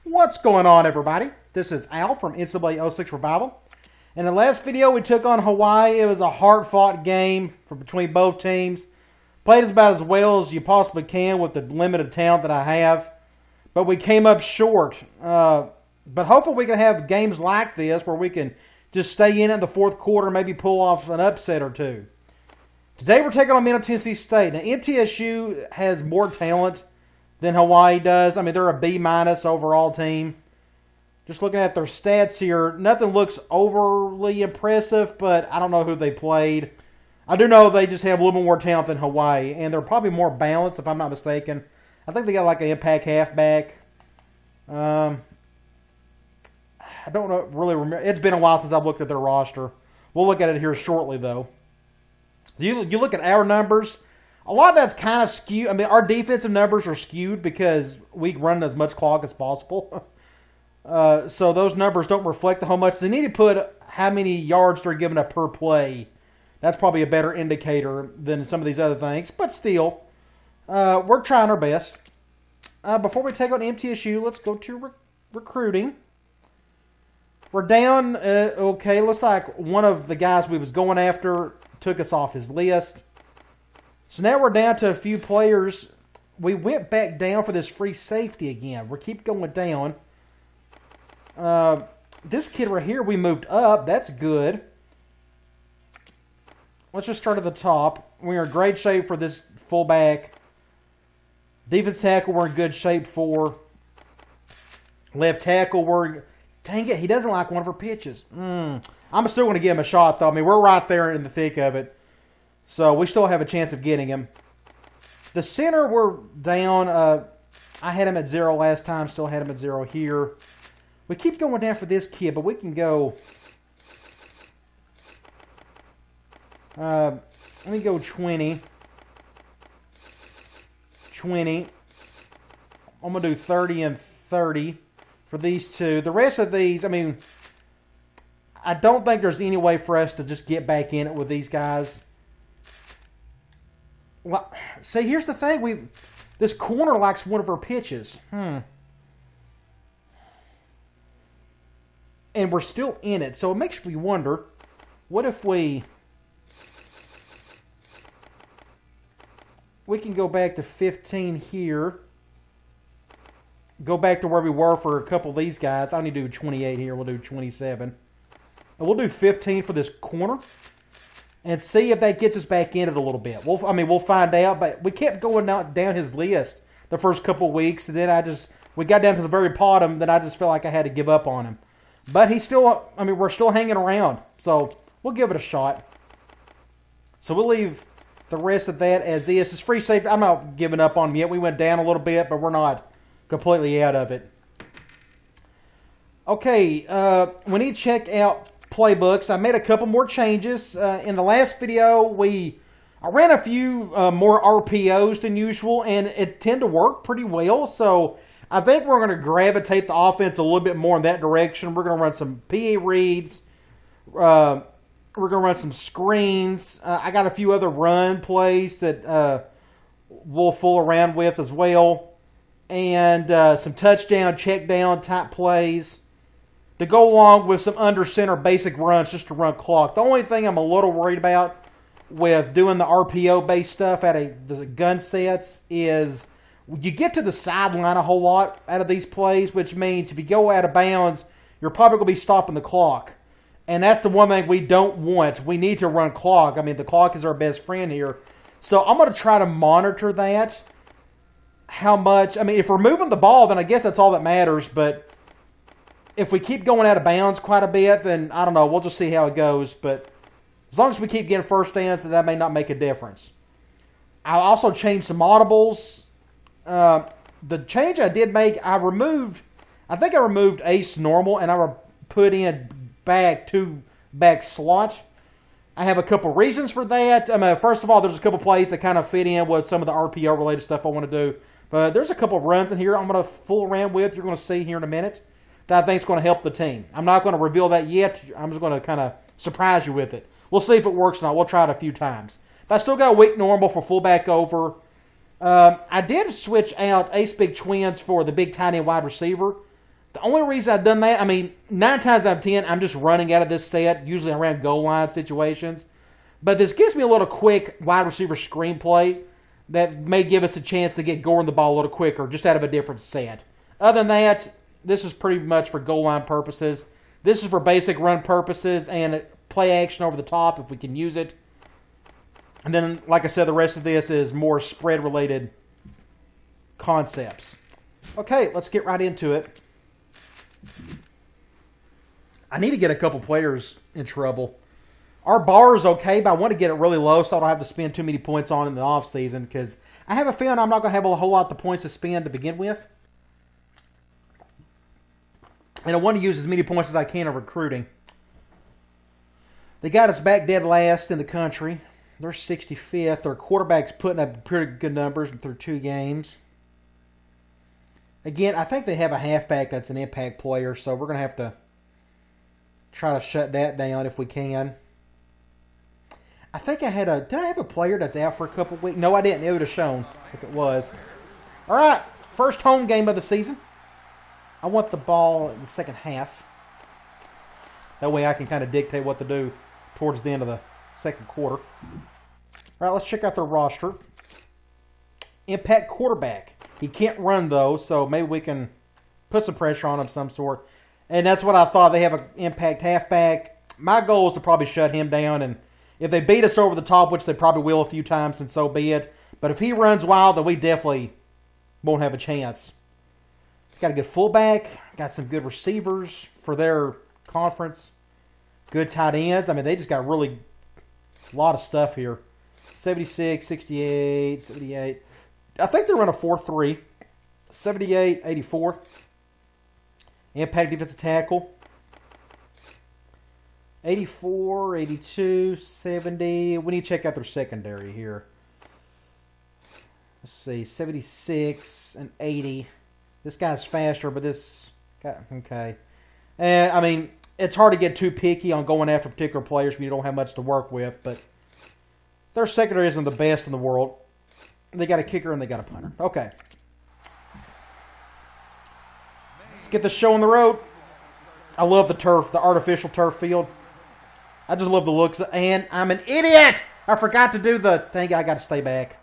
What's going on, everybody? This is Al from NCAA 06 Revival. In the last video, we took on Hawaii. It was a hard-fought game between both teams. Played about as well as you possibly can with the limited talent that I have. But we came up short. But hopefully we can have games like this where we can just stay in the fourth quarter, maybe pull off an upset or two. Today we're taking on Maine, Tennessee State. Now, MTSU has more talent than Hawaii does. I mean, they're a B- overall team. Just looking at their stats here, nothing looks overly impressive, but I don't know who they played. I do know they just have a little bit more talent than Hawaii, and they're probably more balanced, if I'm not mistaken. I think they got like an impact halfback. I don't know, really remember. It's been a while since I've looked at their roster. We'll look at it here shortly, though. You look at our numbers. A lot of that's kind of skewed. I mean, our defensive numbers are skewed because we run as much clock as possible. So those numbers don't reflect how much. They need to put how many yards they're giving up per play. That's probably a better indicator than some of these other things. But still, we're trying our best. Before we take on MTSU, let's go to recruiting. We're down. Okay, looks like one of the guys we was going after took us off his list. So now we're down to a few players. We went back down for this free safety again. We keep going down. This kid right here, we moved up. That's good. Let's just start at the top. We're in great shape for this fullback. Defense tackle, we're in good shape for. Left tackle, dang it, he doesn't like one of our pitches. I'm still going to give him a shot, though. I mean, we're right there in the thick of it. So we still have a chance of getting him. The center, we're down. I had him at 0 last time. Still had him at 0 here. We keep going down for this kid, but we can go. Let me go 20. 20. I'm going to do 30 and 30 for these two. The rest of these, I mean, I don't think there's any way for us to just get back in it with these guys. Well, see, here's the thing. This corner likes one of our pitches. And we're still in it. So it makes me wonder, what if we can go back to 15 here. Go back to where we were for a couple of these guys. I need to do 28 here. We'll do 27. And we'll do 15 for this corner. And see if that gets us back in it a little bit. We'll find out. But we kept going down his list the first couple of weeks. And then we got down to the very bottom. Then I just felt like I had to give up on him. But we're still hanging around. So we'll give it a shot. So we'll leave the rest of that as is. It's free safety. I'm not giving up on him yet. We went down a little bit, but we're not completely out of it. Okay, we need to check out playbooks. I made a couple more changes. In the last video, I ran a few more RPOs than usual, and it tended to work pretty well. So I think we're going to gravitate the offense a little bit more in that direction. We're going to run some PA reads. We're going to run some screens. I got a few other run plays that we'll fool around with as well. And some touchdown, check down type plays to go along with some under center basic runs just to run clock. The only thing I'm a little worried about with doing the RPO based stuff out of the gun sets is you get to the sideline a whole lot out of these plays, which means if you go out of bounds, you're probably going to be stopping the clock. And that's the one thing we don't want. We need to run clock. I mean, the clock is our best friend here. So I'm going to try to monitor that. How much, if we're moving the ball, then I guess that's all that matters. But if we keep going out of bounds quite a bit, then I don't know. We'll just see how it goes. But as long as we keep getting first downs, then that may not make a difference. I also changed some audibles. The change I did make, I removed ace normal, and I put in back slot. I have a couple reasons for that. First of all, there's a couple plays that kind of fit in with some of the RPO related stuff I want to do. But there's a couple runs in here I'm going to fool around with. You're going to see here in a minute that I think is going to help the team. I'm not going to reveal that yet. I'm just going to kind of surprise you with it. We'll see if it works or not. We'll try it a few times. But I still got a weak normal for fullback over. I did switch out Ace Big Twins for the big tiny wide receiver. The only reason I've done that, I mean, 9 times out of 10, I'm just running out of this set, usually around goal line situations. But this gives me a little quick wide receiver screenplay that may give us a chance to get Goring the ball a little quicker, just out of a different set. Other than that, this is pretty much for goal line purposes. This is for basic run purposes and play action over the top if we can use it. And then, like I said, the rest of this is more spread-related concepts. Okay, let's get right into it. I need to get a couple players in trouble. Our bar is okay, but I want to get it really low so I don't have to spend too many points on it in the offseason because I have a feeling I'm not going to have a whole lot of points to spend to begin with. And I want to use as many points as I can in recruiting. They got us back dead last in the country. They're 65th. Their quarterback's putting up pretty good numbers through 2 games. Again, I think they have a halfback that's an impact player, so we're going to have to try to shut that down if we can. I think did I have a player that's out for a couple weeks? No, I didn't. It would have shown if it was. All right, first home game of the season. I want the ball in the second half. That way I can kind of dictate what to do towards the end of the second quarter. All right, let's check out their roster. Impact quarterback. He can't run, though, so maybe we can put some pressure on him of some sort. And that's what I thought. They have an impact halfback. My goal is to probably shut him down, and if they beat us over the top, which they probably will a few times, then so be it. But if he runs wild, then we definitely won't have a chance. Got a good fullback. Got some good receivers for their conference. Good tight ends. I mean, they just got really a lot of stuff here. 76, 68, 78. I think they're running a 4-3. 78, 84. Impact defensive tackle. 84, 82, 70. We need to check out their secondary here. Let's see, 76 and 80. This guy's faster, but this guy, okay. I mean, it's hard to get too picky on going after particular players when you don't have much to work with, but their secondary isn't the best in the world. They got a kicker and they got a punter. Okay. Let's get this show on the road. I love the turf, the artificial turf field. I just love the looks. And I'm an idiot! I forgot to do the... Dang it, I got to stay back.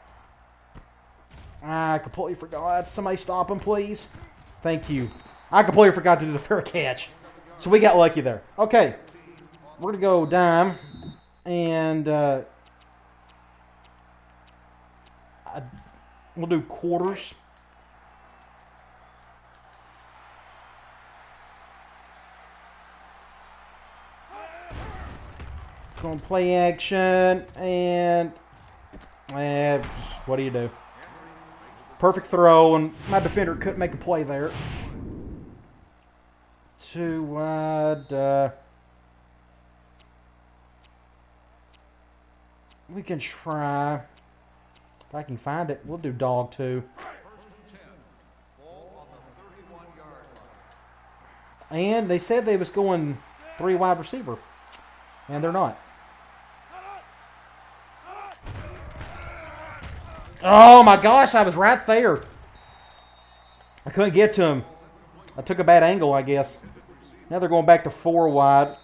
I completely forgot. Somebody stop him, please. Thank you. I completely forgot to do the fair catch. So we got lucky there. Okay. We're going to go dime. And we'll do quarters. Going to play action. And what do you do? Perfect throw, and my defender couldn't make a play there. Too wide. We can try. If I can find it, we'll do dog 2. And they said they was going 3 wide receiver, and they're not. Oh my gosh, I was right there. I couldn't get to him. I took a bad angle, I guess. Now they're going back to 4 wide.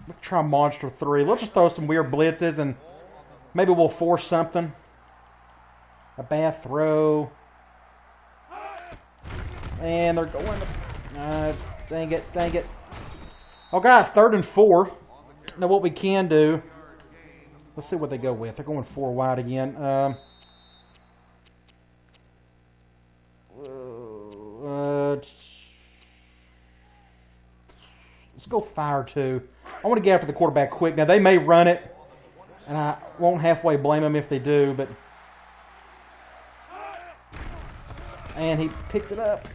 Let's try monster 3. Let's just throw some weird blitzes and maybe we'll force something. A bad throw. And they're going. Dang it, dang it. Oh God, 3rd and 4. Now what we can do. Let's see what they go with. They're going 4 wide again. Let's go fire 2. I want to get after the quarterback quick. Now, they may run it, and I won't halfway blame them if they do, but... And he picked it up.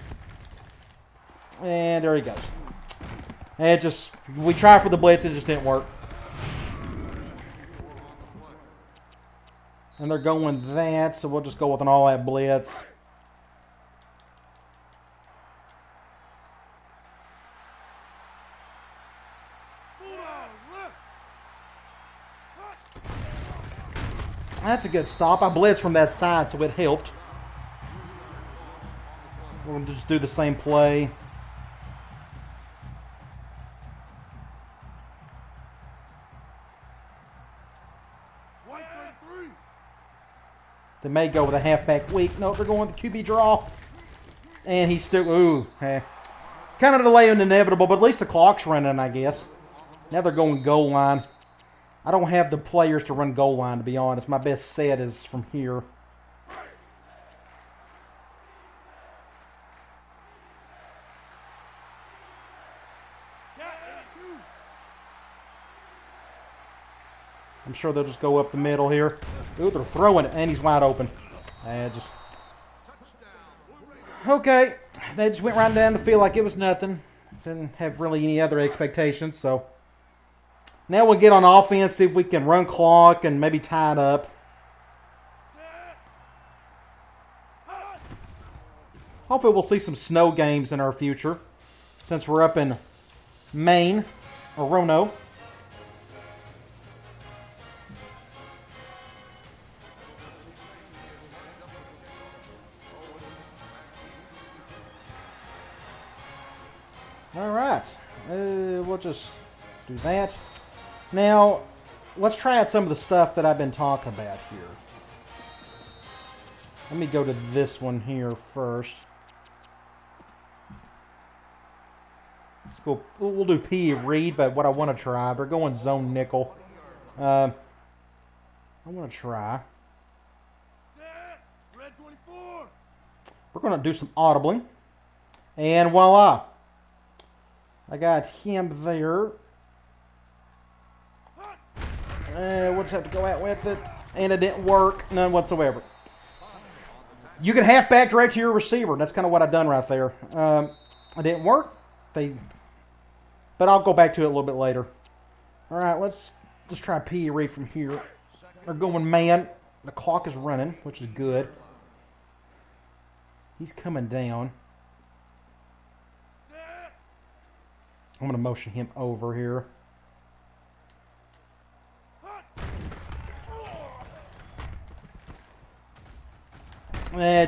And there he goes. And we tried for the blitz, it just didn't work. And they're going that, so we'll just go with an all-out blitz. That's a good stop. I blitzed from that side, so it helped. We'll just do the same play. They may go with a halfback weak. No, they're going with the QB draw. And he's still, ooh, kind of delaying inevitable, but at least the clock's running, I guess. Now they're going goal line. I don't have the players to run goal line, to be honest. My best set is from here. I'm sure they'll just go up the middle here. Ooh, they're throwing it, and he's wide open. Okay, they just went right down the field like it was nothing. Didn't have really any other expectations, so now we'll get on offense, see if we can run clock and maybe tie it up. Hopefully we'll see some snow games in our future, since we're up in Maine, or Roanoke. All right, we'll just do that. Now, let's try out some of the stuff that I've been talking about here. Let me go to this one here first. Let's go. We'll do P read, but what I want to try, they're going zone nickel. I want to try. We're going to do some audibling, and voila. I got him there. We'll just have to go out with it. And it didn't work. None whatsoever. You can halfback direct to your receiver. That's kind of what I've done right there. It didn't work. But I'll go back to it a little bit later. All right, let's try P read from here. They're going man. The clock is running, which is good. He's coming down. I'm going to motion him over here.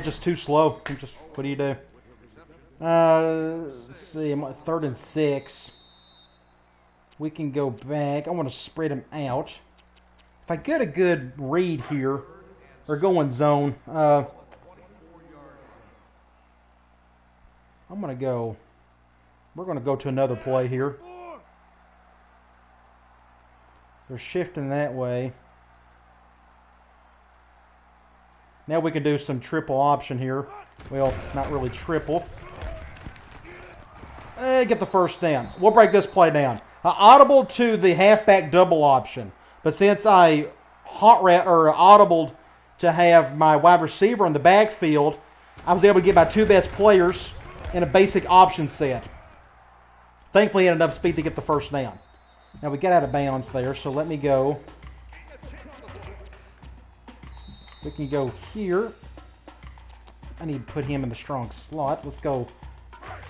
Just too slow. What do you do? Let's see. I'm at 3rd and 6. We can go back. I want to spread him out. If I get a good read here, or going zone, I'm going to go. We're going to go to another play here. They're shifting that way. Now we can do some triple option here. Well, not really triple. Get the first down. We'll break this play down. Audible to the halfback double option. But since I audibled to have my wide receiver in the backfield, I was able to get my 2 best players in a basic option set. Thankfully, he had enough speed to get the first down. Now, we got out of bounds there, so let me go. We can go here. I need to put him in the strong slot. Let's go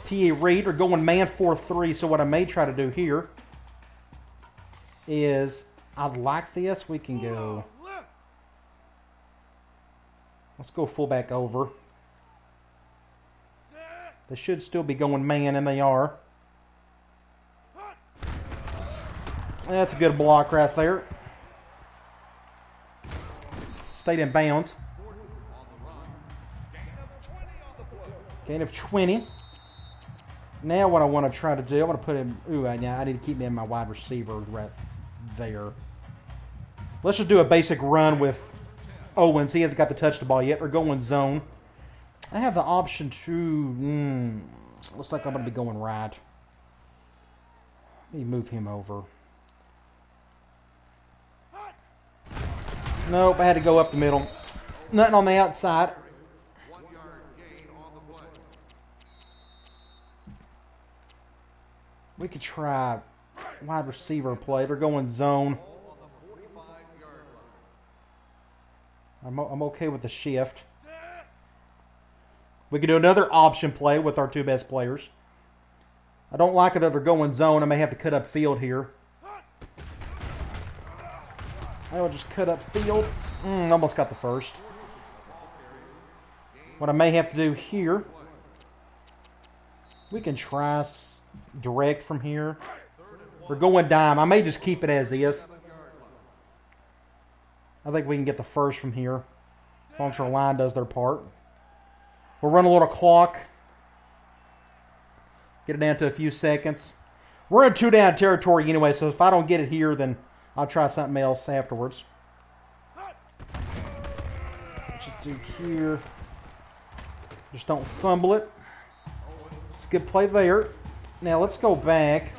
PA read. Or going man 4-3. So what I may try to do here is, I'd like this. We can go. Let's go fullback over. They should still be going man, and they are. That's a good block right there. Stayed in bounds. Gain of 20. Now what I want to try to do, I want to put him. I need to keep him in my wide receiver right there. Let's just do a basic run with Owens. He hasn't got to touch the ball yet. Or going zone. I have the option to. Looks like I'm going to be going right. Let me move him over. Nope, I had to go up the middle. Nothing on the outside. We could try wide receiver play. They're going zone. I'm okay with the shift. We could do another option play with our 2 best players. I don't like it that they're going zone. I may have to cut up field here. I will just cut up field. Almost got the first. What I may have to do here, we can try direct from here. We're going dime. I may just keep it as is. I think we can get the first from here. As long as our line does their part. We'll run a little clock. Get it down to a few seconds. We're in 2-down territory anyway, so if I don't get it here, then I'll try something else afterwards. Just do here. Just don't fumble it. It's a good play there. Now let's go back.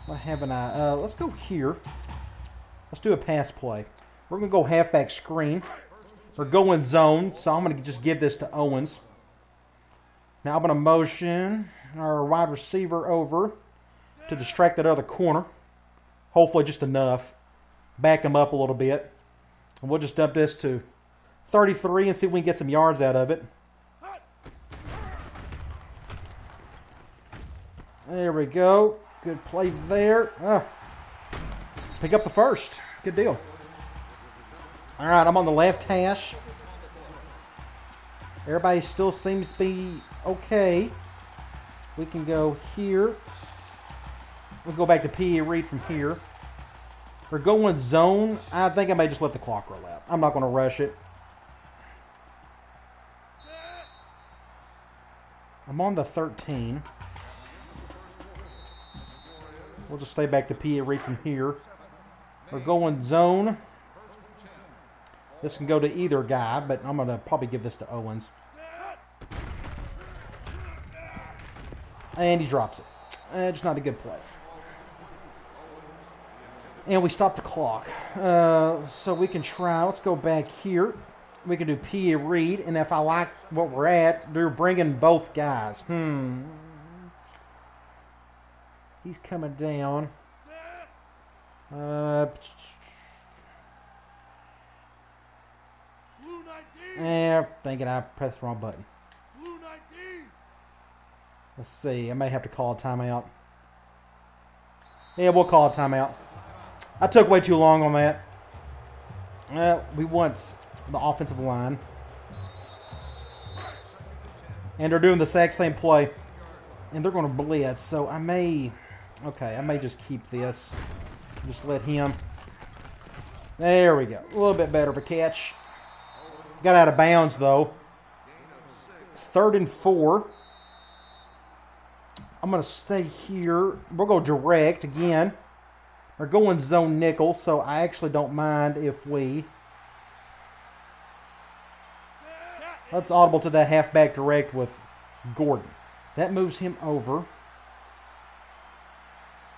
What haven't I? Let's go here. Let's do a pass play. We're going to go halfback screen. We're going zone, so I'm going to just give this to Owens. Now I'm going to motion our wide receiver over to distract that other corner. Hopefully just enough. Back him up a little bit. And we'll just dump this to 33 and see if we can get some yards out of it. There we go. Good play there. Pick up the first. Good deal. All right, I'm on the left hash. Everybody still seems to be okay. We can go here. We'll go back to PE read from here. We're going zone. I think I may just let the clock roll out. I'm not going to rush it. I'm on the 13. We'll just stay back to PE read from here. We're going zone. This can go to either guy, but I'm going to probably give this to Owens. And he drops it. It's not a good play. And we stop the clock. So we can try. Let's go back here. We can do PE read. And if I like what we're at, they're bringing both guys. He's coming down. Dang it, I pressed the wrong button. Let's see. I may have to call a timeout. Yeah, we'll call a timeout. I took way too long on that. We want the offensive line. And they're doing the exact same play. And they're going to blitz, so I may just keep this. Just let him. There we go. A little bit better of a catch. Got out of bounds, though. 3rd and 4. I'm going to stay here. We'll go direct again. We're going zone nickel, so I actually don't mind if we... Let's audible to that halfback direct with Gordon. That moves him over.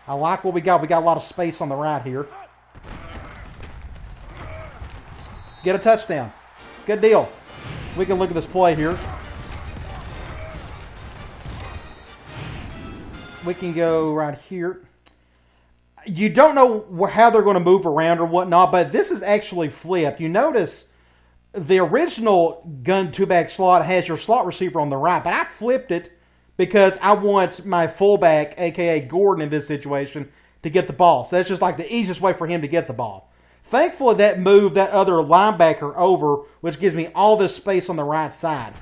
I like what we got. We got a lot of space on the right here. Get a touchdown. Good deal. We can look at this play here. We can go right here. You don't know how they're going to move around or whatnot, but this is actually flipped. You notice the original gun two-back slot has your slot receiver on the right, but I flipped it because I want my fullback, a.k.a. Gordon in this situation, to get the ball. So that's just like the easiest way for him to get the ball. Thankfully, that moved that other linebacker over, which gives me all this space on the right side.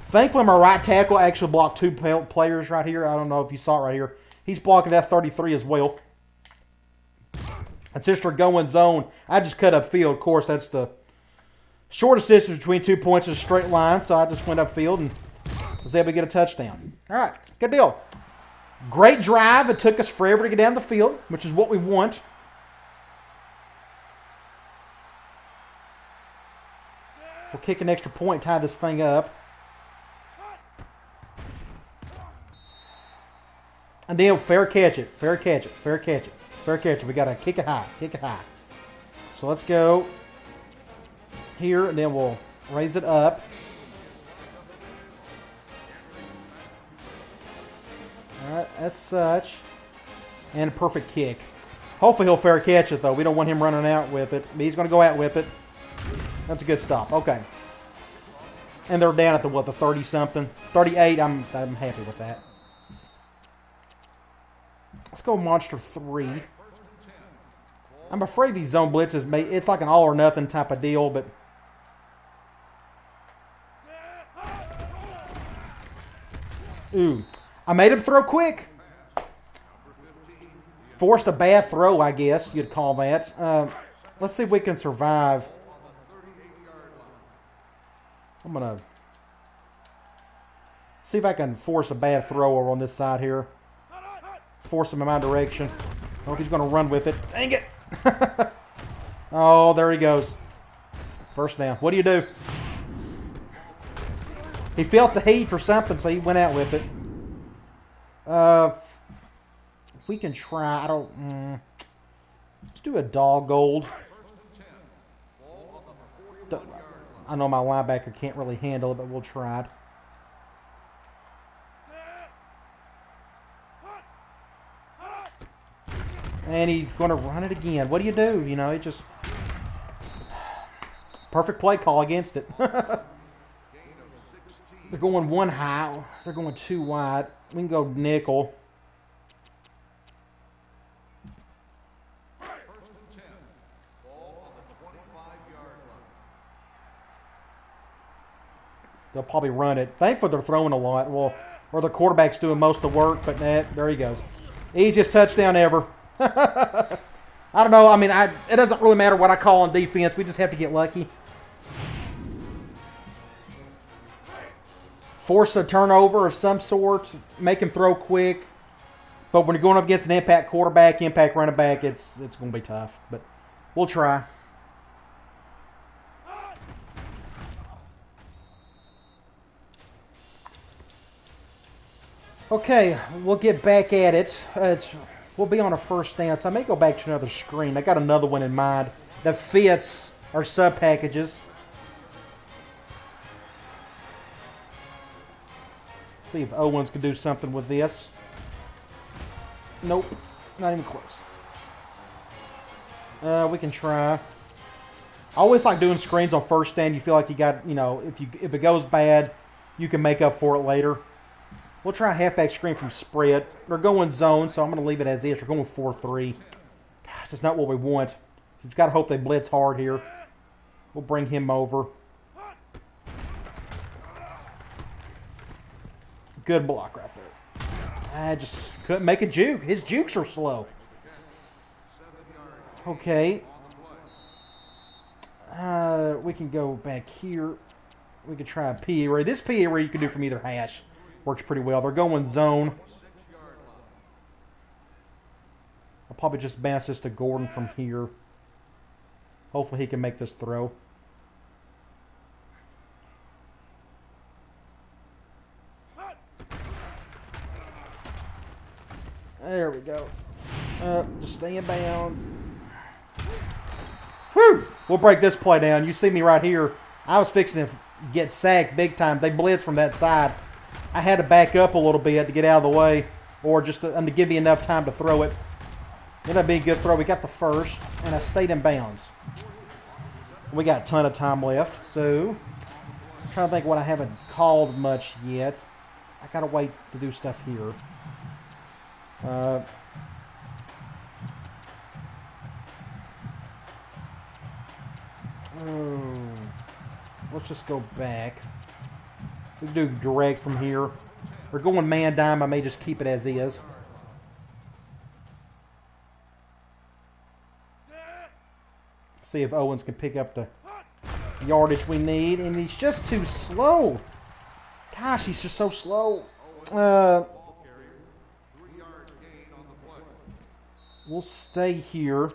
Thankfully, my right tackle actually blocked 2 players right here. I don't know if you saw it right here. He's blocking that 33 as well. And since we're going zone, I just cut up field. Of course, that's the shortest distance between 2 points in a straight line, so I just went up field and was able to get a touchdown. All right, good deal. Great drive. It took us forever to get down the field, which is what we want. We'll kick an extra point, tie this thing up. And then fair catch it, fair catch it, fair catch it, fair catch it. We got to kick it high, kick it high. So let's go here, and then we'll raise it up. All right, as such. And a perfect kick. Hopefully he'll fair catch it, though. We don't want him running out with it. But he's going to go out with it. That's a good stop. Okay. And they're down at the, what, the 30-something? 38, I'm happy with that. Let's go Monster 3. I'm afraid these zone blitzes, it's like an all-or-nothing type of deal, but... Ooh. I made him throw quick. Forced a bad throw, I guess you'd call that. Let's see if we can survive I'm going to see if I can force a bad throw over on this side here. Force him in my direction. Oh, he's going to run with it. Dang it. Oh, there he goes. First down. What do you do? He felt the heat or something, so he went out with it. We can try. I don't. Let's do a dog gold. I know my linebacker can't really handle it, but we'll try it. And he's going to run it again. What do? You know, it just... Perfect play call against it. They're going one high. They're going two wide. We can go nickel. They'll probably run it. Thankfully, they're throwing a lot. Well, or the quarterback's doing most of the work, but there he goes. Easiest touchdown ever. I don't know. I mean, it doesn't really matter what I call on defense. We just have to get lucky. Force a turnover of some sort. Make him throw quick. But when you're going up against an impact quarterback, impact running back, it's going to be tough. But we'll try. Okay, we'll get back at it. We'll be on a first down, so I may go back to another screen. I got another one in mind that fits our sub packages. See if Owens can do something with this. Nope, not even close. We can try. I always like doing screens on first down. You feel like you got, you know, if it goes bad, you can make up for it later. We'll try a halfback screen from spread. They're going zone, so I'm going to leave it as is. We're going 4-3. Gosh, that's not what we want. We've got to hope they blitz hard here. We'll bring him over. Good block right there. I just couldn't make a juke. His jukes are slow. Okay. We can go back here. We can try a PE array. This PE array you can do from either hash. Works pretty well. They're going zone. I'll probably just bounce this to Gordon from here. Hopefully he can make this throw. There we go. Just stay in bounds. Whew! We'll break this play down. You see me right here. I was fixing to get sacked big time. They blitz from that side. I had to back up a little bit to get out of the way, or just to give me enough time to throw it. It'll be a good throw. We got the first, and I stayed in bounds. We got a ton of time left, so I'm trying to think what I haven't called much yet. I gotta wait to do stuff here. Let's just go back. We can do direct from here. We're going man dime. I may just keep it as is. See if Owens can pick up the yardage we need. And he's just too slow. Gosh, he's just so slow. We'll stay here.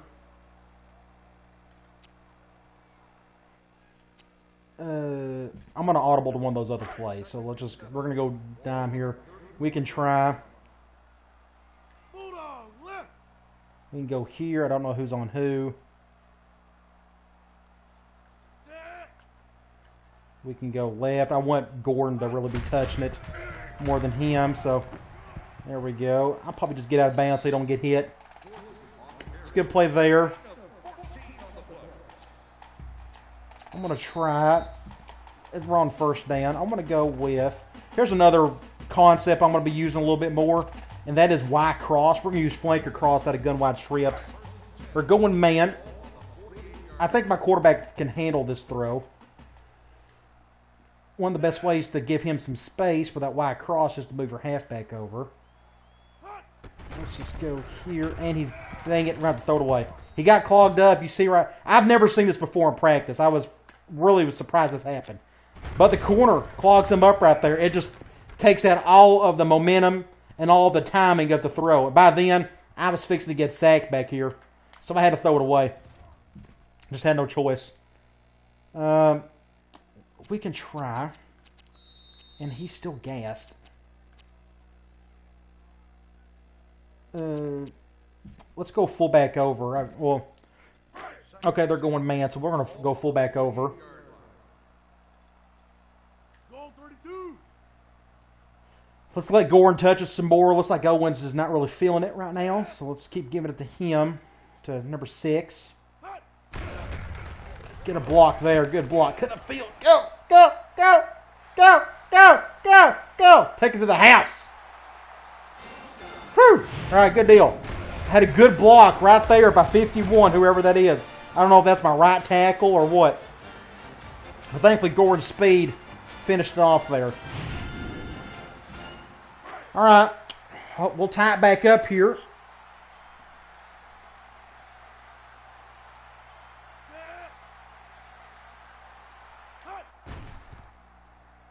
I'm going to audible to one of those other plays. So we're going to go dime here. We can try. We can go here. I don't know who's on who. We can go left. I want Gordon to really be touching it more than him. So there we go. I'll probably just get out of bounds so he don't get hit. It's a good play there. I'm going to try it. We're on first down. I'm going to go with... Here's another concept I'm going to be using a little bit more, and that is Y cross. We're going to use flanker cross out of gun wide strips. We're going man. I think my quarterback can handle this throw. One of the best ways to give him some space for that Y cross is to move your halfback over. Let's just go here. And he's, dang it, around to throw it away. He got clogged up. You see right. I've never seen this before in practice. I was really surprised this happened. But the corner clogs him up right there. It just takes out all of the momentum and all the timing of the throw. By then, I was fixing to get sacked back here. So I had to throw it away. Just had no choice. We can try. And he's still gassed. Let's go fullback over. Okay, they're going man, so we're going to go fullback over. Let's let Gordon touch it some more. Looks like Owens is not really feeling it right now, so let's keep giving it to him, to number 6. Get a block there. Good block. Cut the field. Go, go, go, go, go, go, go. Take it to the house. Whew. All right, good deal. Had a good block right there by 51, whoever that is. I don't know if that's my right tackle or what. But thankfully, Gordon's speed finished it off there. All right. We'll tie it back up here.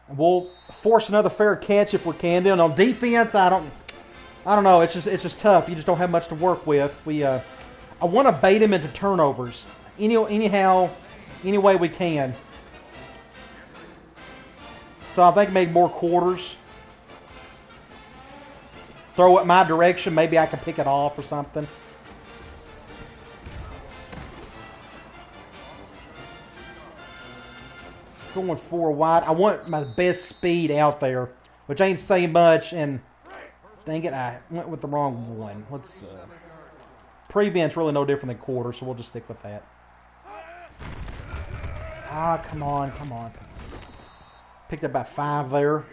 We'll force another fair catch if we can. Then on defense, I don't know. It's just tough. You just don't have much to work with. I want to bait him into turnovers anyhow, any way we can. So I think maybe more quarters. Throw it my direction. Maybe I can pick it off or something. Going 4 wide. I want my best speed out there, which ain't saying much. And dang it, I went with the wrong one. Let's prevent's really no different than quarter, so we'll just stick with that. Ah, come on. Picked up about 5 there.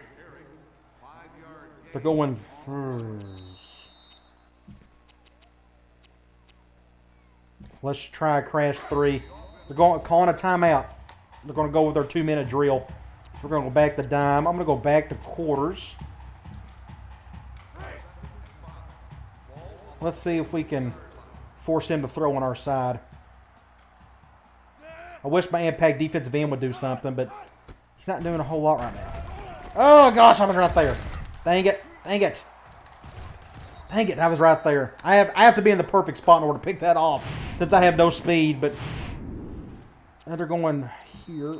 They're going. Let's try a crash 3. They're calling a timeout. They're going to go with their 2-minute drill. We're going to go back to dime. I'm going to go back to quarters. Let's see if we can force him to throw on our side. I wish my impact defensive end would do something, but he's not doing a whole lot right now. Oh, gosh, I was right there. Dang it. I was right there. I have to be in the perfect spot in order to pick that off since I have no speed, but they're going here.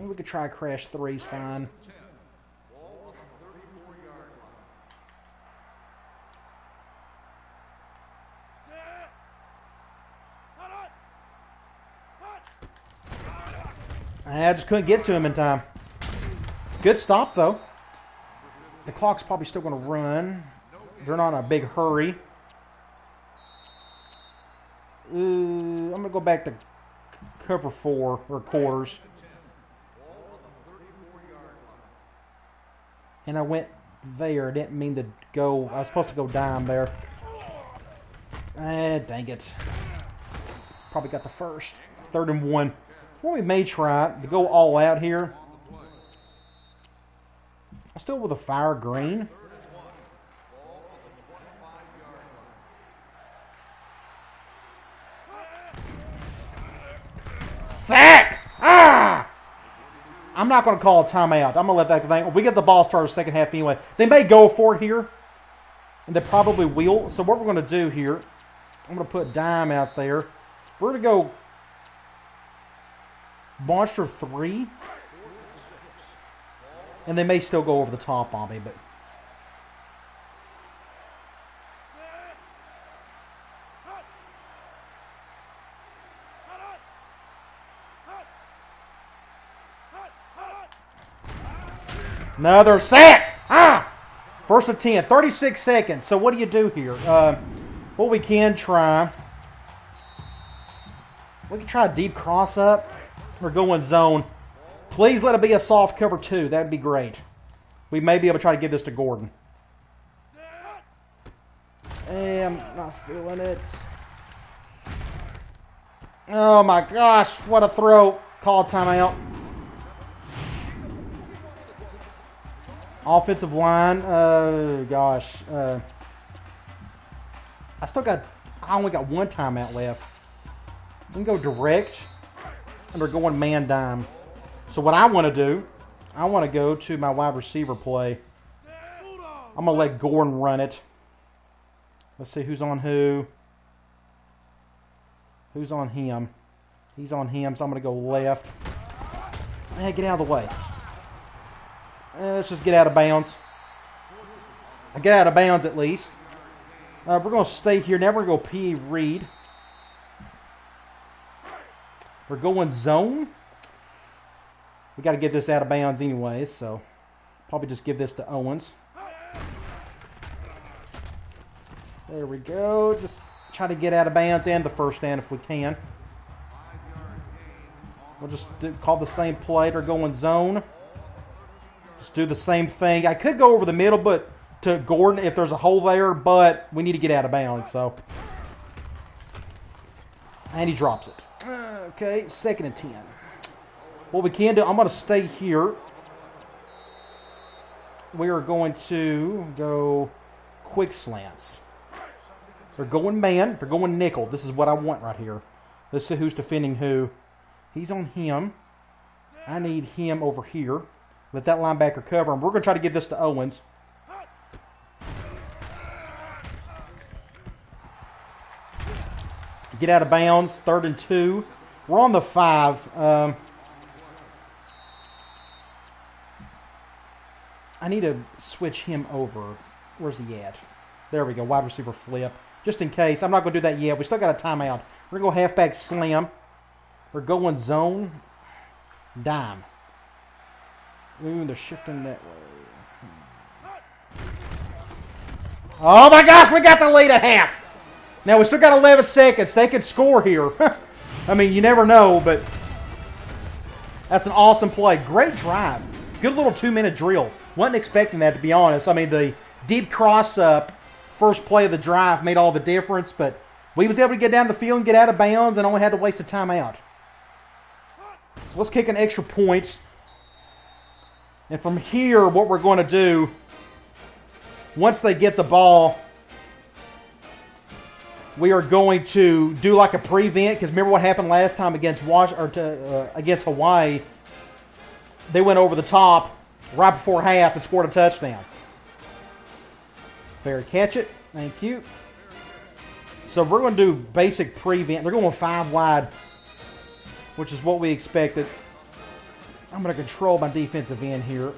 We could try crash 3's fine. I just couldn't get to him in time. Good stop, though. The clock's probably still going to run. They're not in a big hurry. I'm going to go back to cover 4 or quarters. And I went there. I didn't mean to go. I was supposed to go dime there. Dang it. Probably got the first. 3rd and 1. Well, we may try to go all out here. Still with a fire green. Sack! Ah! I'm not going to call a timeout. I'm going to let that thing. We get the ball started second half anyway. They may go for it here. And they probably will. So what we're going to do here, I'm going to put dime out there. We're going to go monster 3. And they may still go over the top on me, but another sack! Ah! First and 10, 36 seconds. So what do you do here? What we can try, we can try a deep cross up or go in zone. Please let it be a soft cover 2. That would be great. We may be able to try to give this to Gordon. I'm not feeling it. Oh my gosh, what a throw. Call timeout. Offensive line. Oh gosh. I only got 1 timeout left. We can go direct. and they're going man dime. So what I want to do, I want to go to my wide receiver play. I'm going to let Gordon run it. Let's see who's on who. Who's on him? He's on him, so I'm going to go left. Hey, get out of the way. Let's just get out of bounds. Get out of bounds at least. We're going to stay here. Now we're going to go P. Reed. We're going zone. We got to get this out of bounds anyways, so probably just give this to Owens. There we go. Just try to get out of bounds and the first down if we can. We'll just call the same play. They're going zone. Just do the same thing. I could go over the middle, but to Gordon if there's a hole there, but we need to get out of bounds. So, and he drops it. Okay, 2nd and 10. What we can do, I'm going to stay here. We are going to go quick slants. They're going man. They're going nickel. This is what I want right here. Let's see who's defending who. He's on him. I need him over here. Let that linebacker cover him. We're going to try to give this to Owens. Get out of bounds. 3rd and 2. We're on the 5. I need to switch him over. Where's he at? There we go. Wide receiver flip. Just in case. I'm not going to do that yet. We still got a timeout. We're going to go halfback slam. We're going zone. Dime. Ooh, they're shifting that way. Oh my gosh, we got the lead at half. Now we still got 11 seconds. They could score here. I mean, you never know, but that's an awesome play. Great drive. Good little 2-minute drill. Wasn't expecting that, to be honest. I mean, the deep cross-up, first play of the drive made all the difference, but we was able to get down the field and get out of bounds and only had to waste a timeout. So let's kick an extra point. And from here, what we're going to do, once they get the ball, we are going to do like a prevent, because remember what happened last time against against Hawaii? They went over the top right before half and scored a touchdown. Fair catch it. Thank you. So we're going to do basic prevent. They're going 5 wide, which is what we expected. I'm going to control my defensive end here.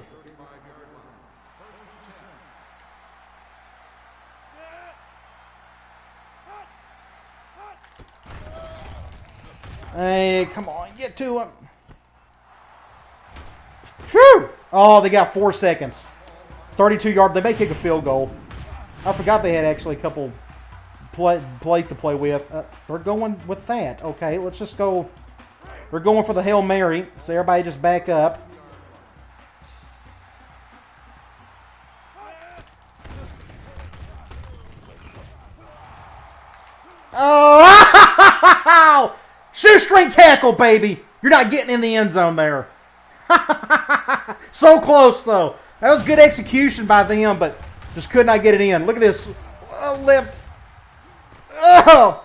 Hey, come on, get to him. Whew! Oh, they got 4 seconds. 32 yards. They may kick a field goal. I forgot they had actually a couple plays to play with. They're going with that. Okay, let's just go. We're going for the Hail Mary, so everybody just back up. Oh! Shoestring tackle, baby! You're not getting in the end zone there. So close, though. That was good execution by them, but just could not get it in. Look at this. Left. Oh!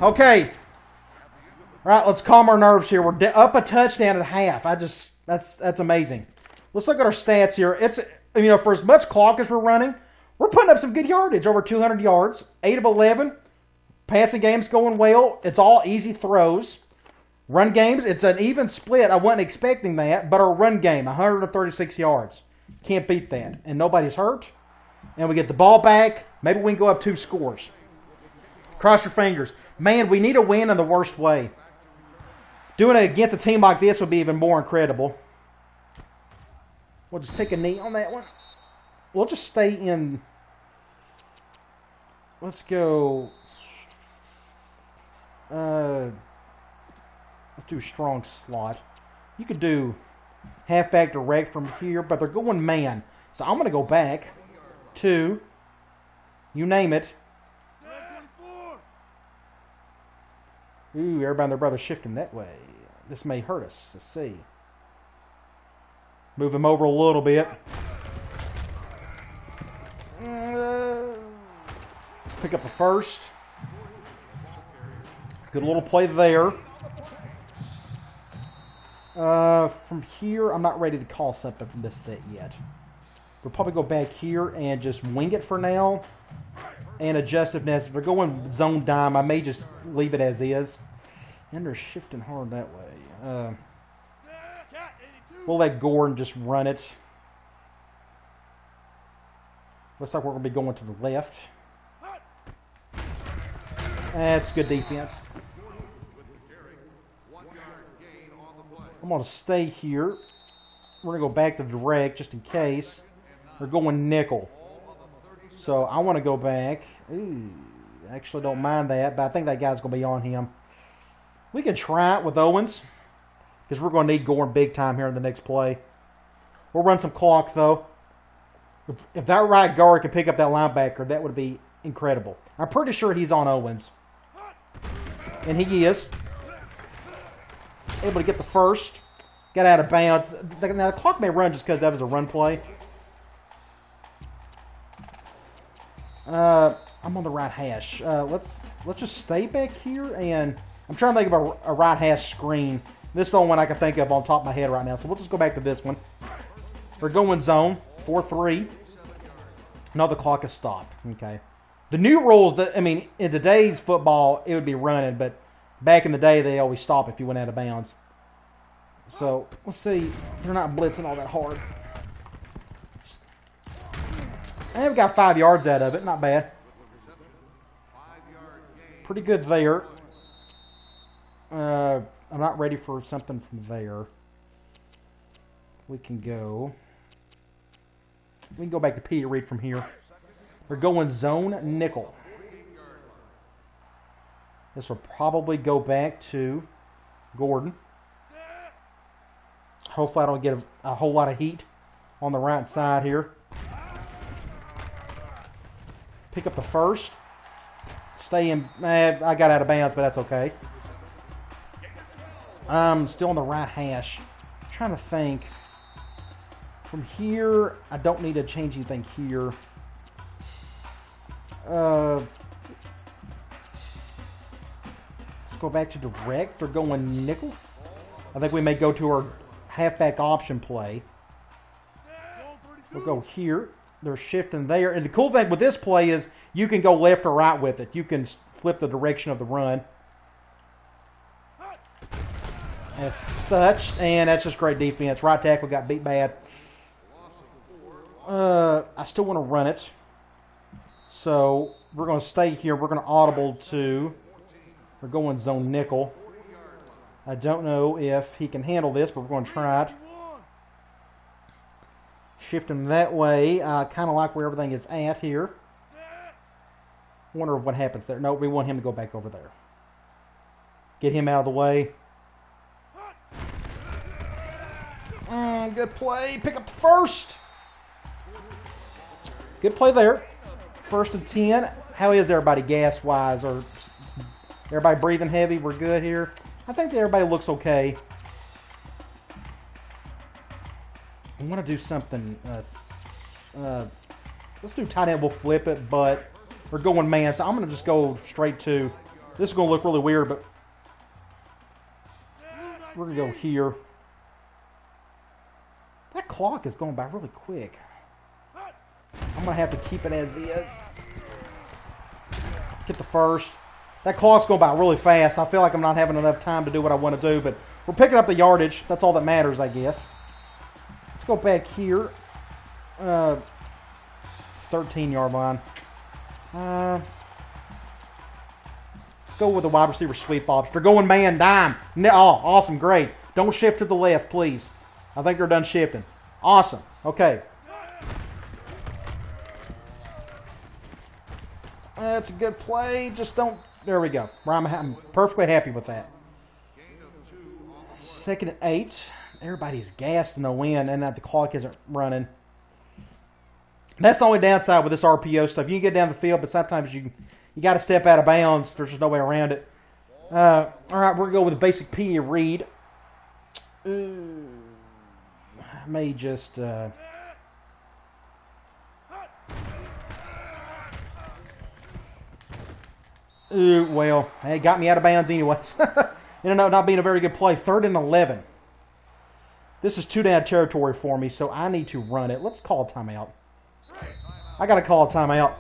Okay. All right, let's calm our nerves here. We're up a touchdown at half. That's amazing. Let's look at our stats here. It's, for as much clock as we're running, we're putting up some good yardage, over 200 yards, 8 of 11. Passing game's going well. It's all easy throws. Run games, it's an even split. I wasn't expecting that, but our run game, 136 yards. Can't beat that. And nobody's hurt. And we get the ball back. Maybe we can go up 2 scores. Cross your fingers. Man, we need a win in the worst way. Doing it against a team like this would be even more incredible. We'll just take a knee on that one. We'll just stay in. Let's go. Let's do strong slot. You could do halfback direct from here, but they're going man. So I'm going to go back to, you name it. Ooh, everybody and their brother shifting that way. This may hurt us. Let's see. Move him over a little bit. Pick up the first. Good little play there. From here, I'm not ready to call something from this set yet. We'll probably go back here and just wing it for now. And adjust if necessary. If they're going zone dime, I may just leave it as is. And they're shifting hard that way. We'll let Gordon just run it. Looks like we're going to be going to the left. That's good defense. I'm going to stay here. We're going to go back to direct just in case. They're going nickel. So I want to go back. Ooh, actually don't mind that, but I think that guy's going to be on him. We can try it with Owens because we're going to need Gordon big time here in the next play. We'll run some clock, though. If that right guard could pick up that linebacker, that would be incredible. I'm pretty sure he's on Owens. And he is. Able to get the first. Got out of bounds. Now, the clock may run just because that was a run play. I'm on the right hash. Let's just stay back here, and I'm trying to think of a right hash screen. This is the only one I can think of on top of my head right now, so we'll just go back to this one. We're going zone 4-3. No, the clock is stopped. Okay. The new rules that in today's football it would be running, but back in the day they always stop if you went out of bounds. So let's see. They're not blitzing all that hard. And we got 5 yards out of it. Not bad. Pretty good there. I'm not ready for something from there. We can go back to P to read from here. We're going zone nickel. This will probably go back to Gordon. Hopefully I don't get a whole lot of heat on the right side here. Pick up the first. Stay in. I got out of bounds, but that's okay. I'm still on the right hash. I'm trying to think. From here, I don't need to change anything here. Let's go back to direct. They're going nickel. I think we may go to our halfback option play. We'll go here. They're shifting there. And the cool thing with this play is you can go left or right with it. You can flip the direction of the run. As such. And that's just great defense. Right tackle got beat bad. I still want to run it. So we're going to stay here. We're going to audible to. We're going zone nickel. I don't know if he can handle this, but we're going to try it. Shift him that way. Kind of like where everything is at here. Wonder what happens there. No, we want him to go back over there. Get him out of the way. Good play. Pick up the first. Good play there. 1st and 10. How is everybody gas-wise? Or everybody breathing heavy? We're good here. I think that everybody looks okay. I want to do something. Let's do tight end. We'll flip it, but we're going man. So I'm going to just go straight to. This is going to look really weird, but we're going to go here. That clock is going by really quick. I'm going to have to keep it as is. Get the first. That clock's going by really fast. I feel like I'm not having enough time to do what I want to do, but we're picking up the yardage. That's all that matters, I guess. Let's go back here. 13-yard line. Let's go with the wide receiver sweep option. They're going man dime. Oh, awesome, great. Don't shift to the left, please. I think they're done shifting. Awesome. Okay. That's a good play. Just don't. There we go. I'm perfectly happy with that. 2nd and 8. Everybody's gassed in the wind, and that the clock isn't running. That's the only downside with this RPO stuff. You can get down the field, but sometimes you got to step out of bounds. There's just no way around it. All right, we're going to go with a basic PE read. I may just... well, it got me out of bounds anyways. Not being a very good play. 3rd and 11. This is 2 down territory for me, so I need to run it. Let's call a timeout. I got to call a timeout.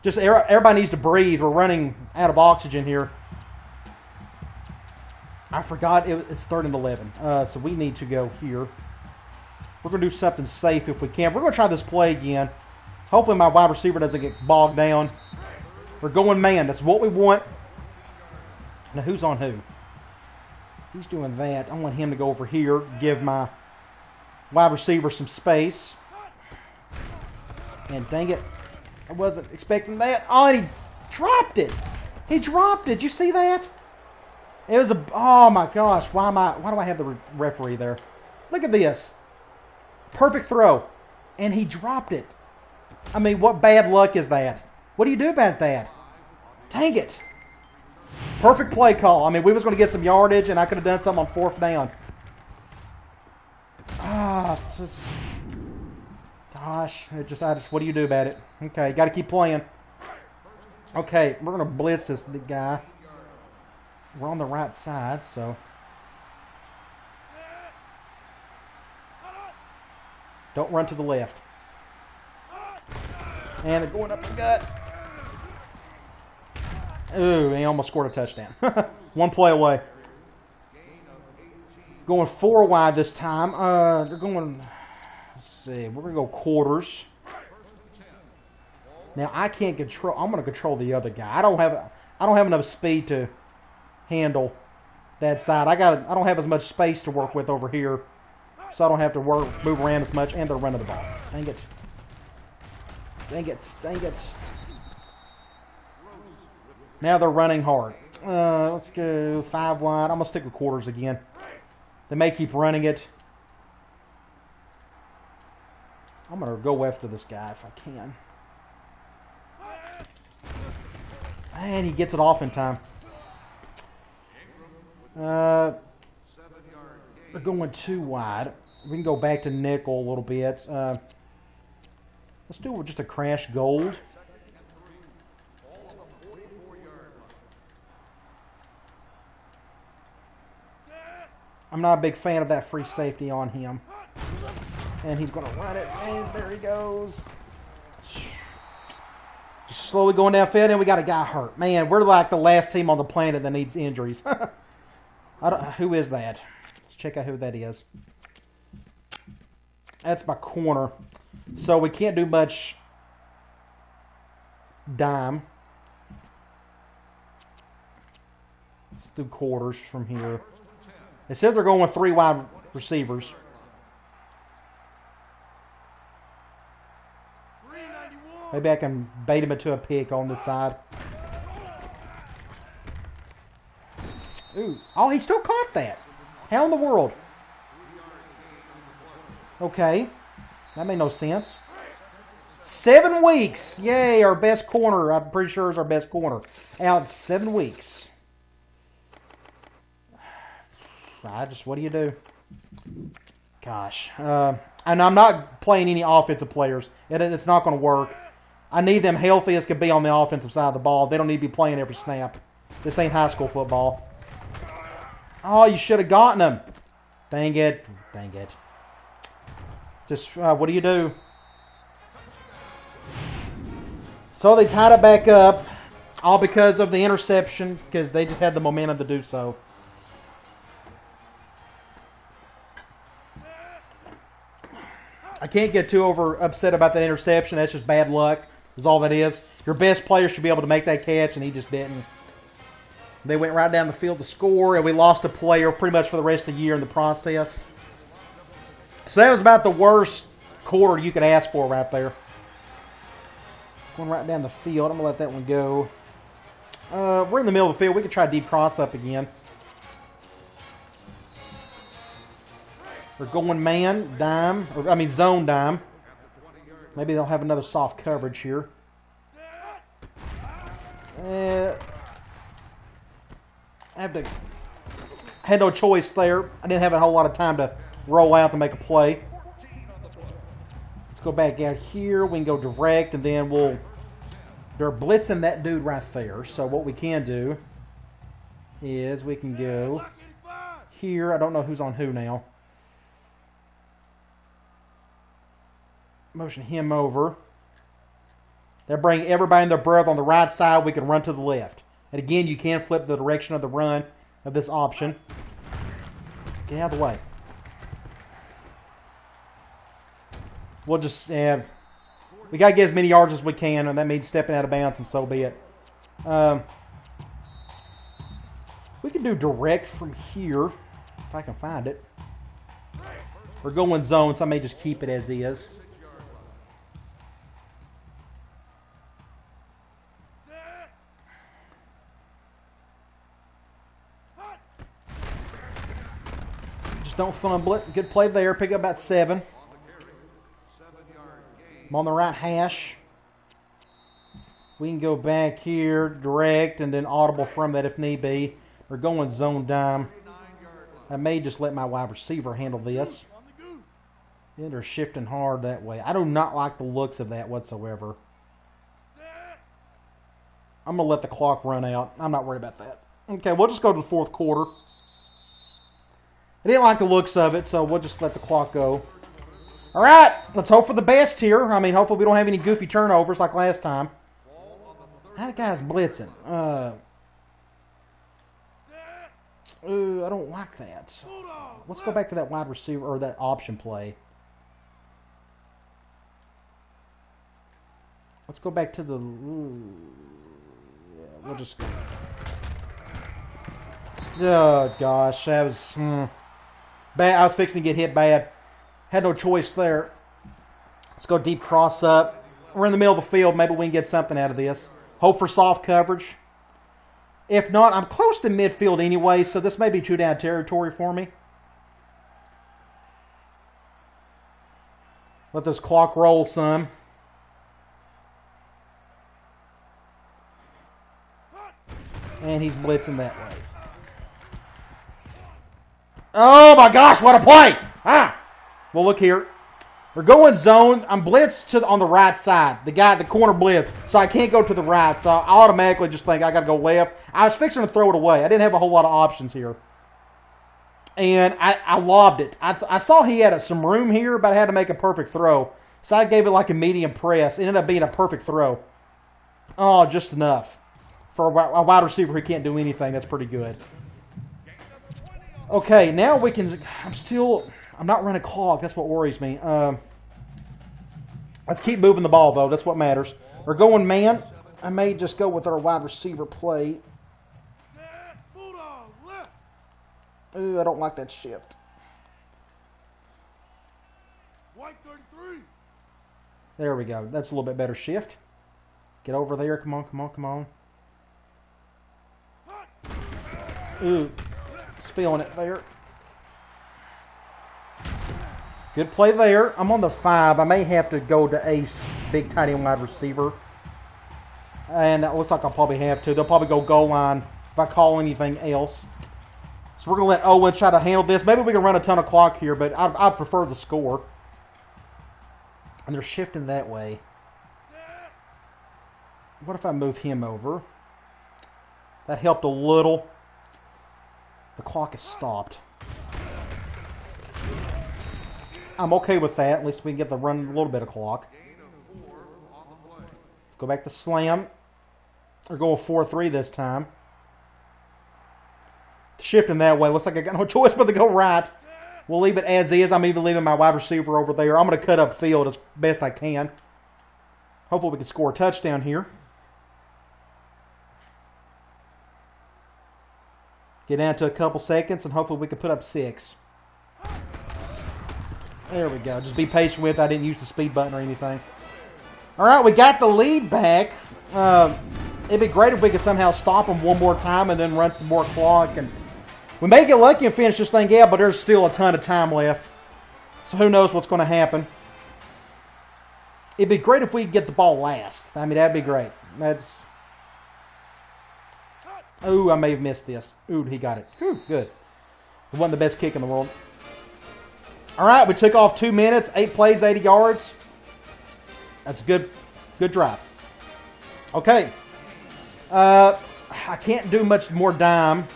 Just everybody needs to breathe. We're running out of oxygen here. I forgot it's 3rd and 11. So we need to go here. We're going to do something safe if we can. We're going to try this play again. Hopefully my wide receiver doesn't get bogged down. We're going man. That's what we want. Now who's on who? He's doing that. I want him to go over here. Give my wide receiver some space. And dang it. I wasn't expecting that. Oh, and he dropped it. He dropped it. You see that? It was a... Oh, my gosh. Why do I have the referee there? Look at this. Perfect throw. And he dropped it. I mean, what bad luck is that? What do you do about that? Dang it. Perfect play call. I mean, we was going to get some yardage, and I could have done something on 4th down. Just... Gosh. What do you do about it? Okay, got to keep playing. Okay, we're going to blitz this guy. We're on the right side, so... Don't run to the left. And they're going up the gut. Ooh, he almost scored a touchdown. 1 play away. Going 4 wide this time. They're going... Let's see. We're going to go quarters. Now, I can't control... I'm going to control the other guy. I don't have enough speed to handle that side. I don't have as much space to work with over here. So I don't have to move around as much. And they're running the ball. Dang it. Dang it. Dang it. Now they're running hard. Let's go 5 wide. I'm going to stick with quarters again. They may keep running it. I'm going to go after this guy if I can. And he gets it off in time. We're going 2 wide. We can go back to nickel a little bit. Let's do just a crash gold. I'm not a big fan of that free safety on him. And he's going to run it. And there he goes. Just slowly going downfield, and we got a guy hurt. Man, we're like the last team on the planet that needs injuries. Who is that? Let's check out who that is. That's my corner. So we can't do much dime. Let's do quarters from here. It says they're going with 3 wide receivers. Maybe I can bait him into a pick on this side. Ooh. Oh, he still caught that. How in the world? Okay. That made no sense. 7 weeks. Yay, our best corner. I'm pretty sure is our best corner. Out 7 weeks. What do you do? Gosh. And I'm not playing any offensive players. It's not going to work. I need them healthy as can be on the offensive side of the ball. They don't need to be playing every snap. This ain't high school football. Oh, you should have gotten them. Dang it. Dang it. Just, what do you do? So they tied it back up. All because of the interception. Because they just had the momentum to do so. I can't get too upset about that interception. That's just bad luck. Is all that is. Your best player should be able to make that catch, and he just didn't. They went right down the field to score, and we lost a player pretty much for the rest of the year in the process. So that was about the worst quarter you could ask for right there. Going right down the field. I'm going to let that one go. We're in the middle of the field. We could try deep cross up again. We're going man, dime, zone dime. Maybe they'll have another soft coverage here. I had no choice there. I didn't have a whole lot of time to roll out to make a play. Let's go back out here. We can go direct, and then they're blitzing that dude right there. So what we can do is we can go here. I don't know who's on who now. Motion him over. They'll bring everybody and their brother on the right side. We can run to the left. And again, you can flip the direction of the run of this option. Get out of the way. We'll just, we got to get as many yards as we can, and that means stepping out of bounds, and so be it. We can do direct from here, if I can find it. We're going zone, so I may just keep it as is. Just don't fumble it. Good play there. Pick up about 7. I'm on the right hash. We can go back here, direct, and then audible from that if need be. We're going zone dime. I may just let my wide receiver handle this. Yeah, they're shifting hard that way. I do not like the looks of that whatsoever. I'm going to let the clock run out. I'm not worried about that. Okay, we'll just go to the 4th quarter. I didn't like the looks of it, so we'll just let the clock go. All right, let's hope for the best here. I mean, hopefully we don't have any goofy turnovers like last time. That guy's blitzing. I don't like that. Let's go back to that wide receiver or that option play. Let's go back to the... yeah, we'll just go. Oh, gosh. That was... bad. I was fixing to get hit bad. Had no choice there. Let's go deep cross up. We're in the middle of the field. Maybe we can get something out of this. Hope for soft coverage. If not, I'm close to midfield anyway, so this may be 2-down territory for me. Let this clock roll some. And he's blitzing that way. Oh my gosh, what a play! Well, look here. We're going zone. I'm blitzed on the right side. The corner blitz. So I can't go to the right. So I automatically just think I got to go left. I was fixing to throw it away. I didn't have a whole lot of options here. And I lobbed it. I saw he had some room here, but I had to make a perfect throw. So I gave it like a medium press. It ended up being a perfect throw. Oh, just enough. For a wide receiver who can't do anything, that's pretty good. Okay, now we can... I'm not running clock. That's what worries me. Let's keep moving the ball, though. That's what matters. We're going man. I may just go with our wide receiver play. Ooh, I don't like that shift. There we go. That's a little bit better shift. Get over there. Come on, come on, come on. Ooh, just feeling it there. Good play there. I'm on the 5. I may have to go to ace, big tight end wide receiver. And it looks like I'll probably have to. They'll probably go goal line if I call anything else. So we're going to let Owen try to handle this. Maybe we can run a ton of clock here, but I prefer the score. And they're shifting that way. What if I move him over? That helped a little. The clock is stopped. I'm okay with that. At least we can get the run a little bit of clock. Let's go back to slam. Or go 4-3 this time. Shifting that way. Looks like I got no choice but to go right. We'll leave it as is. I'm even leaving my wide receiver over there. I'm going to cut up field as best I can. Hopefully we can score a touchdown here. Get down to a couple seconds, and hopefully we can put up 6. There we go. Just be patient with it. I didn't use the speed button or anything. All right, we got the lead back. It'd be great if we could somehow stop them one more time and then run some more clock. And we may get lucky and finish this thing out, but there's still a ton of time left. So who knows what's going to happen. It'd be great if we could get the ball last. I mean, that'd be great. That's... Ooh, I may have missed this. Ooh, he got it. Ooh, good. It wasn't the best kick in the world. All right, we took off 2 minutes, 8 plays, 80 yards. That's a good drive. Okay. I can't do much more dime.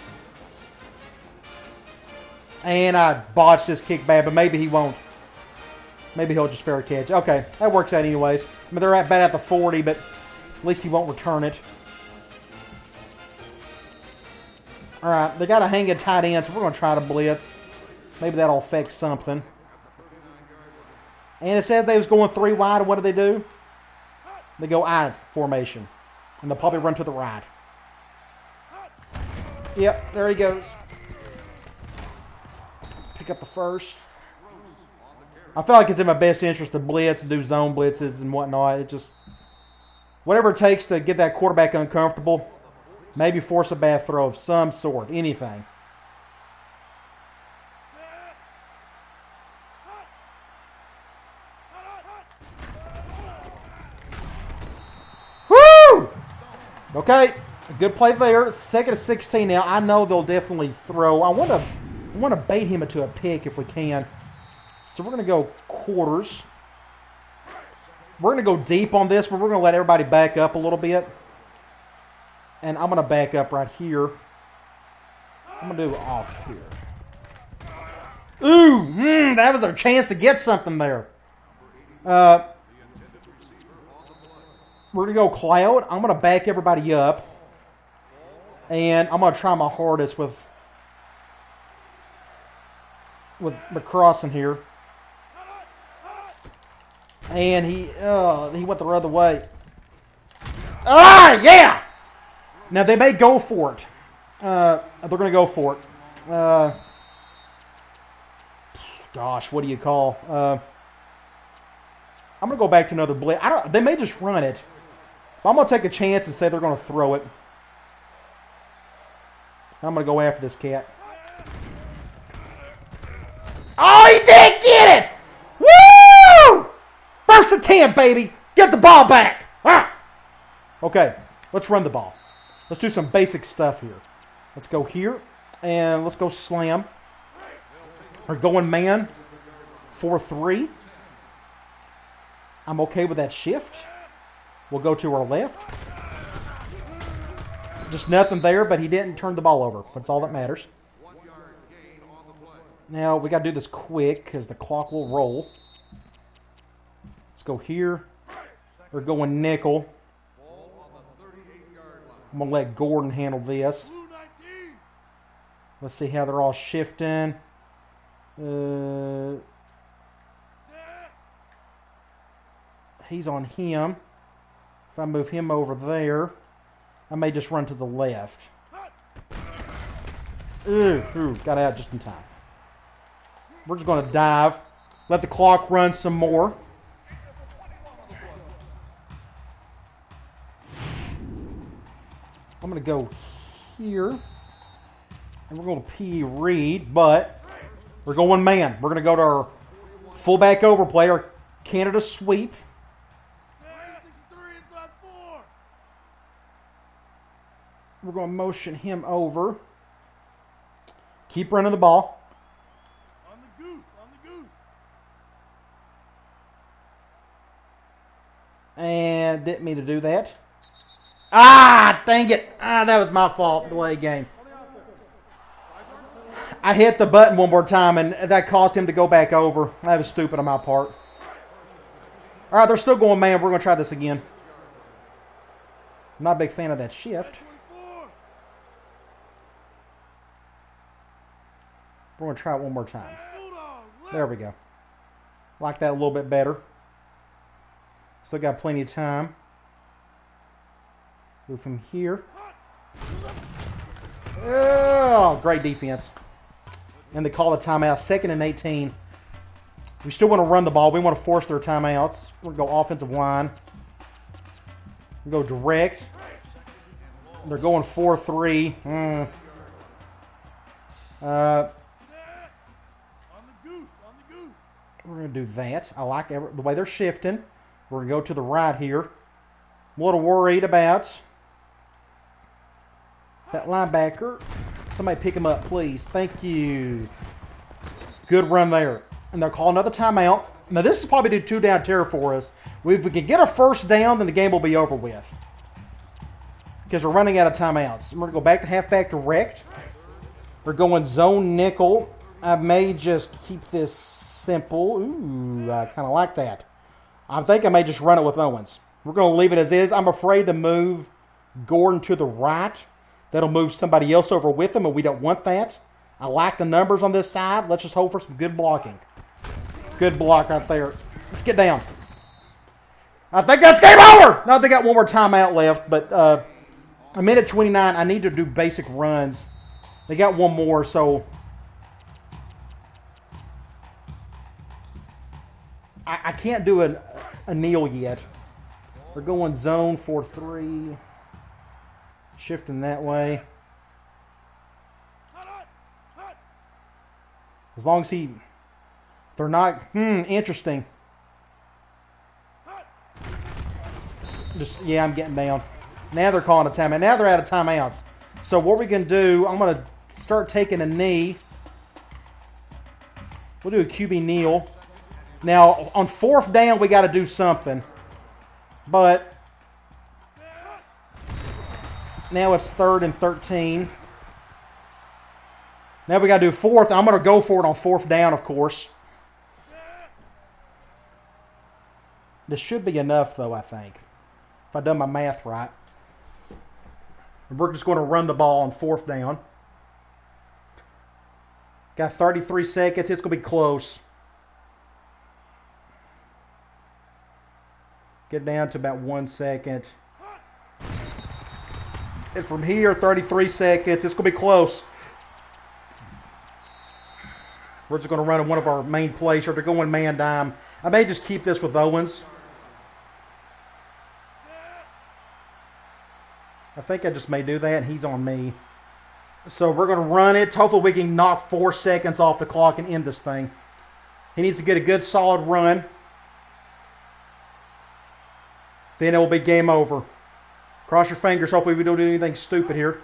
And I botched this kick bad, but maybe he won't. Maybe he'll just fair catch. Okay, that works out anyways. I mean, they're at bad at the 40, but at least he won't return it. All right, they got a hanging tight end, so we're going to try to blitz. Maybe that'll affect something. And it said they was going 3 wide, and what do they do? They go I formation. And they'll probably run to the right. Yep, there he goes. Pick up the first. I feel like it's in my best interest to blitz, do zone blitzes and whatnot. It just, whatever it takes to get that quarterback uncomfortable. Maybe force a bad throw of some sort. Anything. Woo! Okay, a good play there. It's 2nd and 16 now. I know they'll definitely throw. I want to bait him into a pick if we can. So we're going to go quarters. We're going to go deep on this, but we're going to let everybody back up a little bit. And I'm going to back up right here. I'm going to do off here. Ooh, that was our chance to get something there. We're going to go cloud. I'm going to back everybody up. And I'm going to try my hardest with McCrossan here. And he went the other way. Ah, yeah! Now, they may go for it. They're going to go for it. Gosh, what do you call? I'm going to go back to another blitz. They may just run it. But I'm going to take a chance and say they're going to throw it. I'm going to go after this cat. Oh, he did get it! Woo! First and 10, baby. Get the ball back. Ah! Okay, let's run the ball. Let's do some basic stuff here. Let's go here, and let's go slam. We're going man 4-3. I'm okay with that shift. We'll go to our left. Just nothing there, but he didn't turn the ball over. That's all that matters. Now, we got to do this quick because the clock will roll. Let's go here. We're going nickel. I'm going to let Gordon handle this. Let's see how they're all shifting. He's on him. If I move him over there, I may just run to the left. Ooh, got out just in time. We're just going to dive. Let the clock run some more. I'm going to go here. And we're going to P. Reed, but we're going man. We're going to go to our fullback overplay, our Canada sweep. We're going to motion him over. Keep running the ball. On the goose. And didn't mean to do that. Ah, dang it. Ah, that was my fault. Delay game. I hit the button one more time, and that caused him to go back over. That was stupid on my part. All right, they're still going man. We're going to try this again. I'm not a big fan of that shift. We're going to try it one more time. There we go. Like that a little bit better. Still got plenty of time. Move from here. Oh, great defense. And they call a timeout. 2nd and 18. We still want to run the ball. We want to force their timeouts. We're going to go offensive line. We'll go direct. They're going 4-3. We're going to do that. I like the way they're shifting. We're going to go to the right here. I'm a little worried about that linebacker. Somebody pick him up, please. Thank you. Good run there. And they'll call another timeout. Now, this is probably the 2-down terror for us. If we can get a first down, then the game will be over with. Because we're running out of timeouts. We're going to go back to halfback direct. We're going zone nickel. I may just keep this simple. Ooh, I kind of like that. I think I may just run it with Owens. We're going to leave it as is. I'm afraid to move Gordon to the right. That'll move somebody else over with him, and we don't want that. I like the numbers on this side. Let's just hope for some good blocking. Good block right there. Let's get down. I think that's game over. No, they got one more timeout left, but a minute 29. I need to do basic runs. They got one more, so I can't do a kneel yet. We're going zone 4-3. Shifting that way. As long as they're not, interesting. Yeah, I'm getting down. Now they're calling a timeout. Now they're out of timeouts. So what we can do, I'm going to start taking a knee. We'll do a QB kneel. Now, on 4th down, we got to do something. But now it's 3rd and 13. Now we got to do 4th. I'm going to go for it on 4th down, of course. This should be enough, though, I think. If I've done my math right. We're just going to run the ball on 4th down. Got 33 seconds. It's going to be close. Get down to about 1 second. And from here, 33 seconds. It's going to be close. We're just going to run in one of our main plays here. They're going man dime. I may just keep this with Owens. I think I just may do that, and he's on me. So we're going to run it. Hopefully we can knock 4 seconds off the clock and end this thing. He needs to get a good, solid run. Then it will be game over. Cross your fingers. Hopefully we don't do anything stupid here.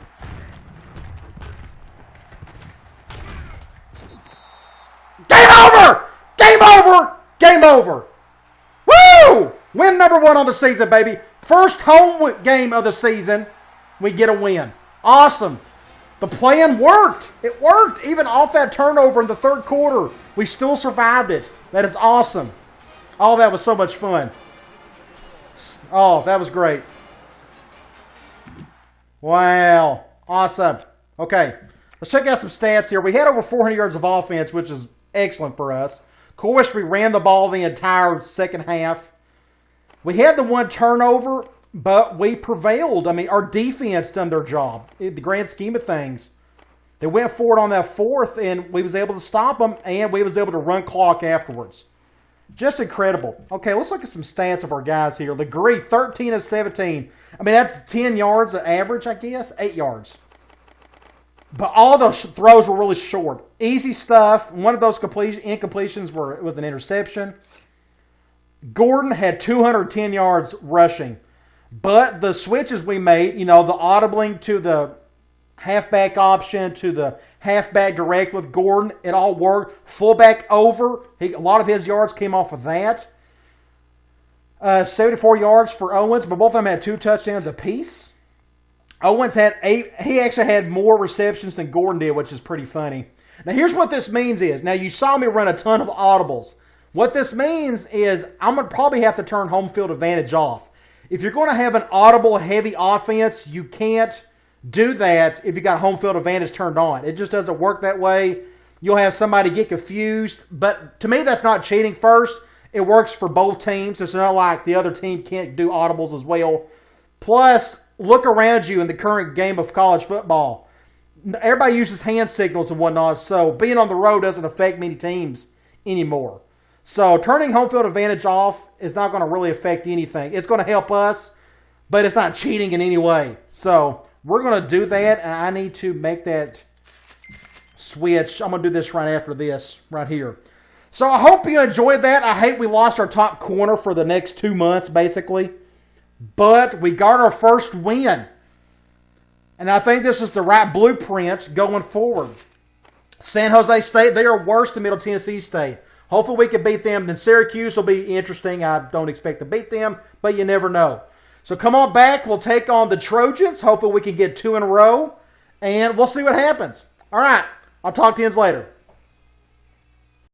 Game over! Game over! Game over! Woo! Win number 1 on the season, baby. First home game of the season. We get a win. Awesome. The plan worked. It worked. Even off that turnover in the 3rd quarter, we still survived it. That is awesome. Oh, that was so much fun. Oh, that was great. Wow. Awesome. Okay. Let's check out some stats here. We had over 400 yards of offense, which is excellent for us. Of course, we ran the ball the entire second half. We had the 1 turnover, but we prevailed. I mean, our defense done their job in the grand scheme of things. They went forward on that 4th, and we was able to stop them, and we was able to run clock afterwards. Just incredible. Okay, let's look at some stats of our guys here. Legree, 13 of 17. I mean, that's 10 yards average, I guess. 8 yards. But all those throws were really short. Easy stuff. One of those incompletions was an interception. Gordon had 210 yards rushing. But the switches we made, the audibling to the halfback option to the halfback direct with Gordon, it all worked. Fullback over, a lot of his yards came off of that. 74 yards for Owens, but both of them had 2 touchdowns apiece. Owens had 8. He actually had more receptions than Gordon did, which is pretty funny. Now, here's what this means is, now you saw me run a ton of audibles. What this means is I'm going to probably have to turn home field advantage off. If you're going to have an audible heavy offense, you can't do that if you got home field advantage turned on. It just doesn't work that way. You'll have somebody get confused. But to me, that's not cheating. First, it works for both teams. It's not like the other team can't do audibles as well. Plus, look around you in the current game of college football. Everybody uses hand signals and whatnot, so being on the road doesn't affect many teams anymore. So turning home field advantage off is not going to really affect anything. It's going to help us, but it's not cheating in any way. So we're going to do that, and I need to make that switch. I'm going to do this right after this, right here. So I hope you enjoyed that. I hate we lost our top corner for the next 2 months, basically. But we got our first win. And I think this is the right blueprint going forward. San Jose State, they are worse than Middle Tennessee State. Hopefully we can beat them. Then Syracuse will be interesting. I don't expect to beat them, but you never know. So come on back. We'll take on the Trojans. Hopefully we can get 2 in a row. And we'll see what happens. All right. I'll talk to you later.